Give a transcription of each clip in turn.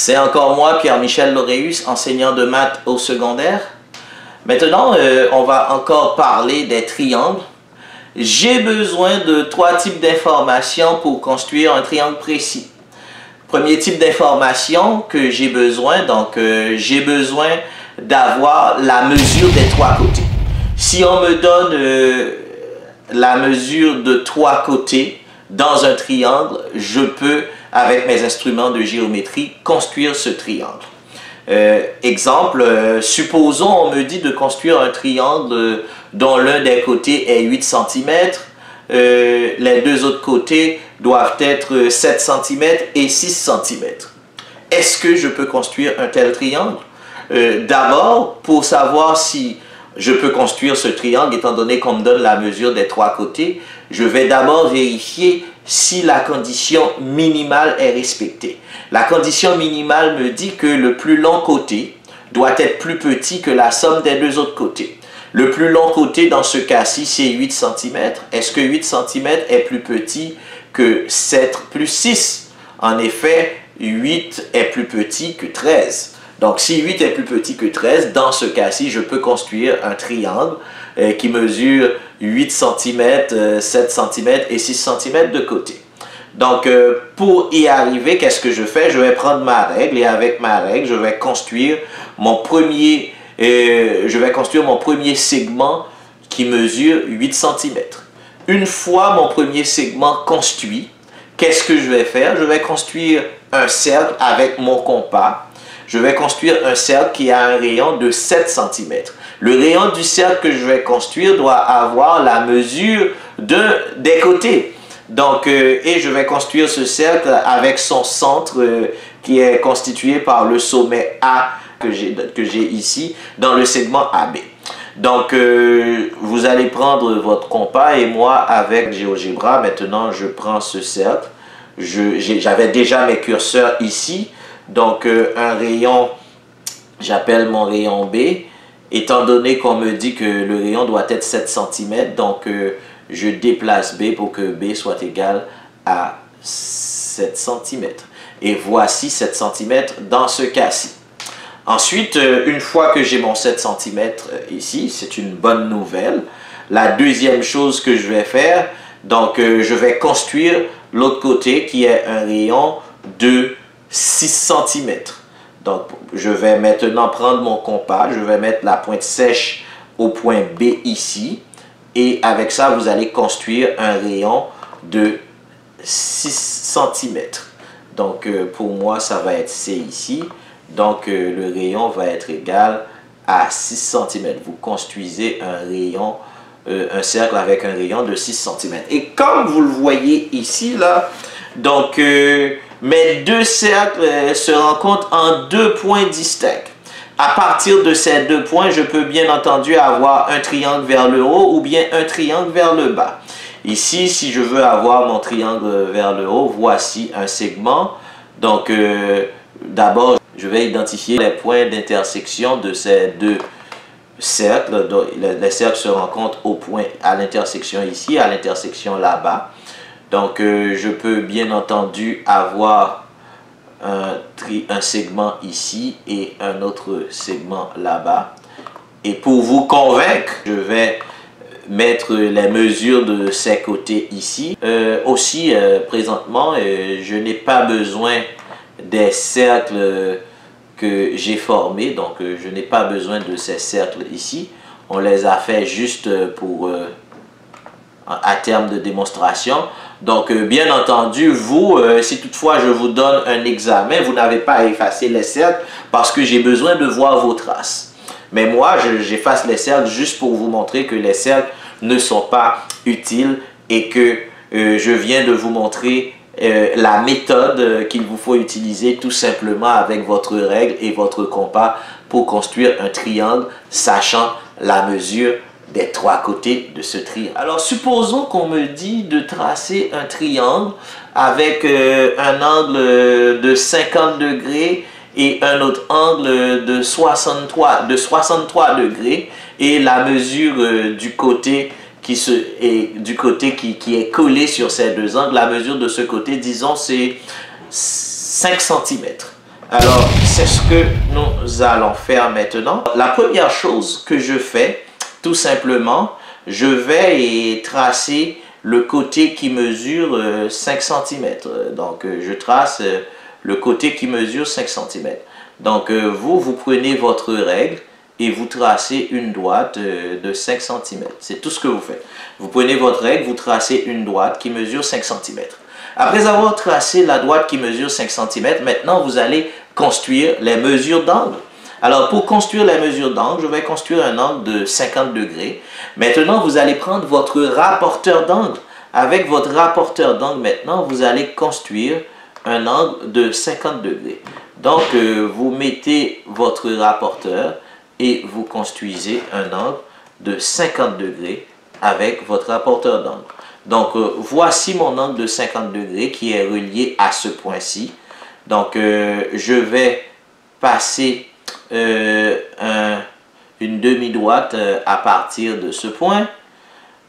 C'est encore moi, Pierre-Michel Laureus, enseignant de maths au secondaire. Maintenant, on va encore parler des triangles. J'ai besoin de 3 types d'informations pour construire un triangle précis. Premier type d'information que j'ai besoin, j'ai besoin d'avoir la mesure des 3 côtés. Si on me donne la mesure de 3 côtés dans un triangle, je peux, avec mes instruments de géométrie, construire ce triangle. Exemple, supposons on me dit de construire un triangle dont l'un des côtés est 8 cm, les deux autres côtés doivent être 7 cm et 6 cm. Est-ce que je peux construire un tel triangle? D'abord, pour savoir si je peux construire ce triangle, étant donné qu'on me donne la mesure des 3 côtés, je vais d'abord vérifier si la condition minimale est respectée. La condition minimale me dit que le plus long côté doit être plus petit que la somme des deux autres côtés. Le plus long côté dans ce cas-ci, c'est 8 cm. Est-ce que 8 cm est plus petit que 7 plus 6? En effet, 8 est plus petit que 13. Donc, si 8 est plus petit que 13, dans ce cas-ci, je peux construire un triangle qui mesure 8 cm, 7 cm et 6 cm de côté. Donc, pour y arriver, qu'est-ce que je fais? Je vais prendre ma règle et avec ma règle, je vais construire mon premier segment qui mesure 8 cm. Une fois mon premier segment construit, qu'est-ce que je vais faire? Je vais construire un cercle avec mon compas. Je vais construire un cercle qui a un rayon de 7 cm. Le rayon du cercle que je vais construire doit avoir la mesure des côtés. Donc, et je vais construire ce cercle avec son centre qui est constitué par le sommet A que j'ai ici dans le segment AB. Donc, vous allez prendre votre compas et moi, avec GeoGebra, maintenant, je prends ce cercle. J'avais déjà mes curseurs ici. Donc, un rayon, j'appelle mon rayon B. Étant donné qu'on me dit que le rayon doit être 7 cm, donc je déplace B pour que B soit égal à 7 cm. Et voici 7 cm dans ce cas-ci. Ensuite, une fois que j'ai mon 7 cm ici, c'est une bonne nouvelle. La deuxième chose que je vais faire, donc je vais construire l'autre côté qui est un rayon de 6 cm. Donc, je vais maintenant prendre mon compas, je vais mettre la pointe sèche au point B ici. Et avec ça, vous allez construire un rayon de 6 cm. Donc, pour moi, ça va être C ici. Donc, le rayon va être égal à 6 cm. Vous construisez un rayon, un cercle avec un rayon de 6 cm. Et comme vous le voyez ici, là, donc, mes deux cercles se rencontrent en 2 points distincts. À partir de ces 2 points, je peux bien entendu avoir un triangle vers le haut ou bien un triangle vers le bas. Ici, si je veux avoir mon triangle vers le haut, voici un segment. Donc, d'abord, je vais identifier les points d'intersection de ces 2 cercles. Donc, les cercles se rencontrent au point à l'intersection ici, à l'intersection là-bas. Donc, je peux bien entendu avoir un segment ici et un autre segment là-bas. Et pour vous convaincre, je vais mettre les mesures de ces côtés ici. Aussi, présentement, je n'ai pas besoin des cercles que j'ai formés. Donc, je n'ai pas besoin de ces cercles ici. On les a fait juste pour... à terme de démonstration. Donc, bien entendu, vous, si toutefois je vous donne un examen, vous n'avez pas à effacer les cercles parce que j'ai besoin de voir vos traces. Mais moi, j'efface les cercles juste pour vous montrer que les cercles ne sont pas utiles et que je viens de vous montrer la méthode qu'il vous faut utiliser tout simplement avec votre règle et votre compas pour construire un triangle, sachant la mesure des 3 côtés de ce triangle. Alors, supposons qu'on me dit de tracer un triangle avec un angle de 50 degrés et un autre angle de 63 degrés et la mesure du côté qui est collé sur ces 2 angles, la mesure de ce côté, disons, c'est 5 cm. Alors, c'est ce que nous allons faire maintenant. La première chose que je fais, tout simplement, je vais tracer le côté qui mesure 5 cm. Donc, je trace le côté qui mesure 5 cm. Donc, vous prenez votre règle et vous tracez une droite de 5 cm. C'est tout ce que vous faites. Vous prenez votre règle, vous tracez une droite qui mesure 5 cm. Après avoir tracé la droite qui mesure 5 cm, maintenant vous allez construire les mesures d'angle. Alors pour construire les mesures d'angle, je vais construire un angle de 50 degrés. Maintenant vous allez prendre votre rapporteur d'angle. Avec votre rapporteur d'angle maintenant, vous allez construire un angle de 50 degrés. Donc vous mettez votre rapporteur et vous construisez un angle de 50 degrés avec votre rapporteur d'angle. Donc, voici mon angle de 50 degrés qui est relié à ce point-ci. Donc, je vais passer une demi-droite à partir de ce point.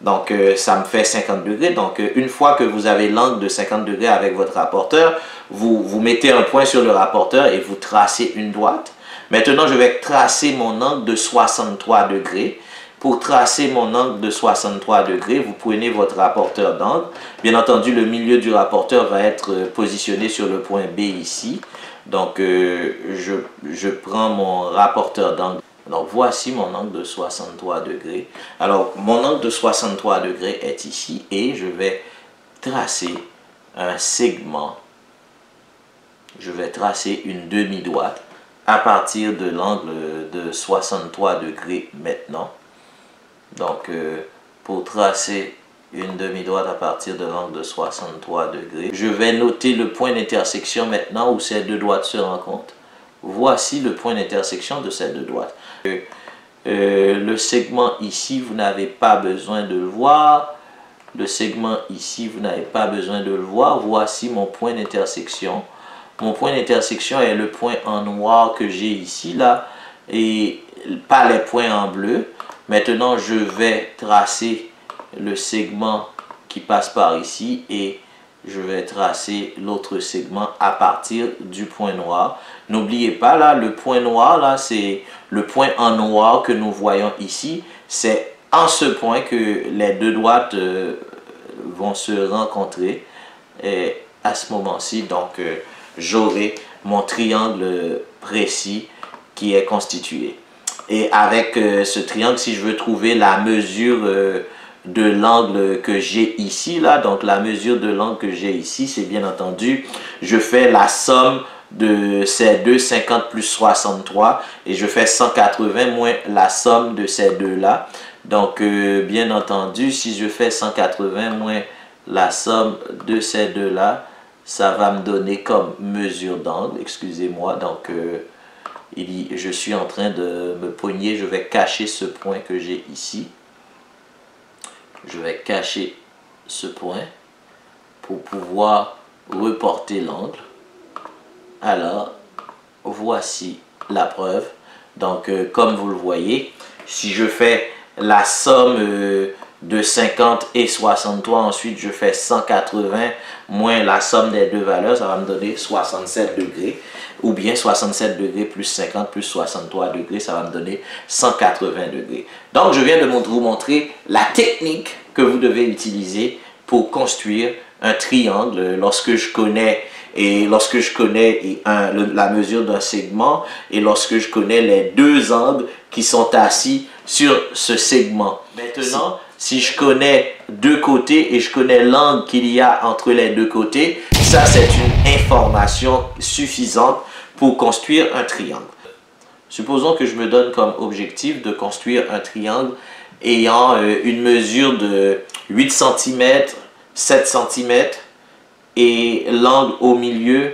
Donc, ça me fait 50 degrés. Donc, une fois que vous avez l'angle de 50 degrés avec votre rapporteur, vous mettez un point sur le rapporteur et vous tracez une droite. Maintenant, je vais tracer mon angle de 63 degrés. Pour tracer mon angle de 63 degrés, vous prenez votre rapporteur d'angle. Bien entendu, le milieu du rapporteur va être positionné sur le point B ici. Donc, je prends mon rapporteur d'angle. Donc, voici mon angle de 63 degrés. Alors, mon angle de 63 degrés est ici et je vais tracer un segment. Je vais tracer une demi-droite à partir de l'angle de 63 degrés maintenant. Donc, pour tracer une demi-droite à partir de l'angle de 63 degrés, je vais noter le point d'intersection maintenant où ces deux droites se rencontrent. Voici le point d'intersection de ces deux droites. Le segment ici, vous n'avez pas besoin de le voir. Le segment ici, vous n'avez pas besoin de le voir. Voici mon point d'intersection. Mon point d'intersection est le point en noir que j'ai ici, là, et pas les points en bleu. Maintenant, je vais tracer le segment qui passe par ici et je vais tracer l'autre segment à partir du point noir. N'oubliez pas, là, le point noir, là, c'est le point en noir que nous voyons ici. C'est en ce point que les deux droites vont se rencontrer. Et à ce moment-ci, donc, j'aurai mon triangle précis qui est constitué. Et avec ce triangle, si je veux trouver la mesure de l'angle que j'ai ici, là, donc la mesure de l'angle que j'ai ici, c'est bien entendu, je fais la somme de ces deux, 50 plus 63, et je fais 180 moins la somme de ces deux-là. Donc, bien entendu, si je fais 180 moins la somme de ces deux-là, ça va me donner comme mesure d'angle, excusez-moi, donc je suis en train de me pogner, je vais cacher ce point que j'ai ici. Je vais cacher ce point pour pouvoir reporter l'angle. Alors, voici la preuve. Donc, comme vous le voyez, si je fais la somme de 50 et 63, ensuite je fais 180 moins la somme des deux valeurs, ça va me donner 67 degrés. Ou bien 67 degrés plus 50 plus 63 degrés, ça va me donner 180 degrés. Donc, je viens de vous montrer la technique que vous devez utiliser pour construire un triangle lorsque je connais la mesure d'un segment et lorsque je connais les deux angles qui sont assis sur ce segment. Maintenant, si je connais deux côtés et je connais l'angle qu'il y a entre les deux côtés, ça c'est une information suffisante pour construire un triangle. Supposons que je me donne comme objectif de construire un triangle ayant une mesure de 8 cm, 7 cm et l'angle au milieu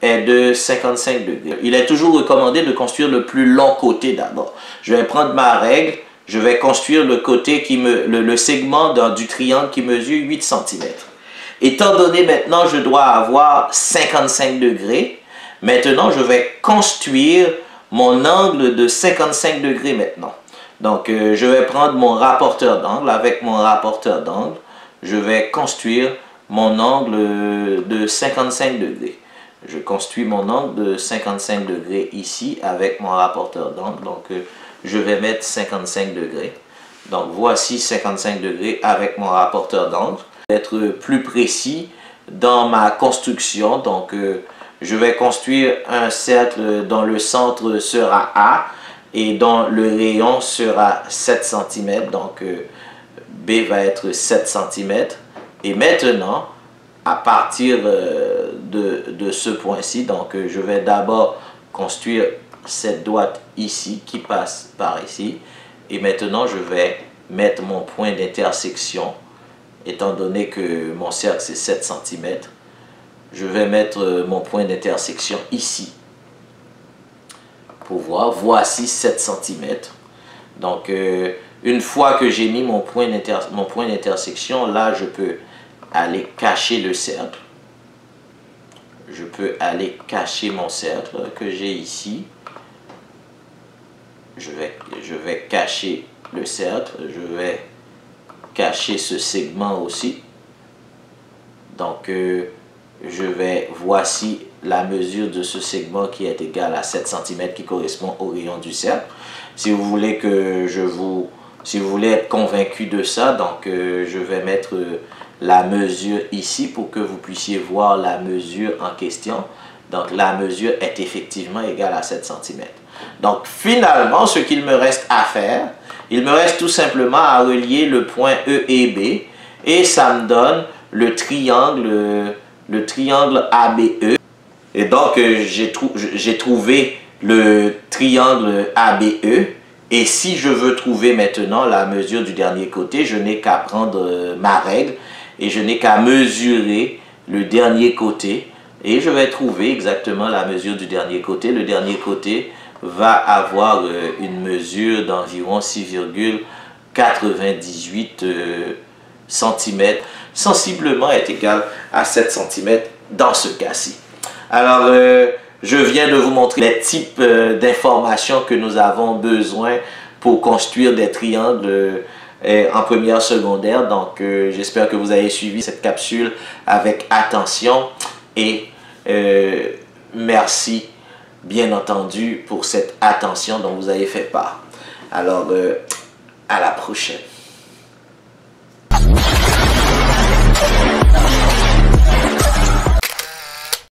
est de 55 degrés. Il est toujours recommandé de construire le plus long côté d'abord. Je vais prendre ma règle, je vais construire le côté le segment du triangle qui mesure 8 cm. Étant donné maintenant je dois avoir 55 degrés, maintenant je vais construire mon angle de 55 degrés maintenant. Donc je vais prendre mon rapporteur d'angle. Avec mon rapporteur d'angle, je vais construire mon angle de 55 degrés. Je construis mon angle de 55 degrés ici avec mon rapporteur d'angle. Donc, je vais mettre 55 degrés. Donc, voici 55 degrés avec mon rapporteur d'angle. Être plus précis dans ma construction. Donc, je vais construire un cercle dont le centre sera A et dont le rayon sera 7 cm. Donc, B va être 7 cm. Et maintenant, à partir de ce point-ci, donc je vais d'abord construire cette droite ici qui passe par ici. Et maintenant, je vais mettre mon point d'intersection. Étant donné que mon cercle c'est 7 cm, je vais mettre mon point d'intersection ici. Pour voir, voici 7 cm. Donc, une fois que j'ai mis mon point d'intersection, là, je peux aller cacher le cercle. Je peux aller cacher mon cercle que j'ai ici. Je vais cacher le cercle. Je vais cacher ce segment aussi. Donc, voici la mesure de ce segment qui est égale à 7 cm qui correspond au rayon du cercle. Si vous voulez si vous voulez être convaincu de ça, donc je vais mettre la mesure ici pour que vous puissiez voir la mesure en question. Donc, la mesure est effectivement égale à 7 cm. Donc, finalement, ce qu'il me reste à faire, il me reste tout simplement à relier le point E et B. Et ça me donne le triangle ABE. Et donc, j'ai trouvé le triangle ABE. Et si je veux trouver maintenant la mesure du dernier côté, je n'ai qu'à prendre ma règle et je n'ai qu'à mesurer le dernier côté. Et je vais trouver exactement la mesure du dernier côté. Le dernier côté va avoir une mesure d'environ 6,98 cm. Sensiblement est égal à 7 cm dans ce cas-ci. Alors, je viens de vous montrer les types d'informations que nous avons besoin pour construire des triangles en première secondaire. Donc, j'espère que vous avez suivi cette capsule avec attention et merci bien entendu pour cette attention dont vous avez fait part. Alors, à la prochaine.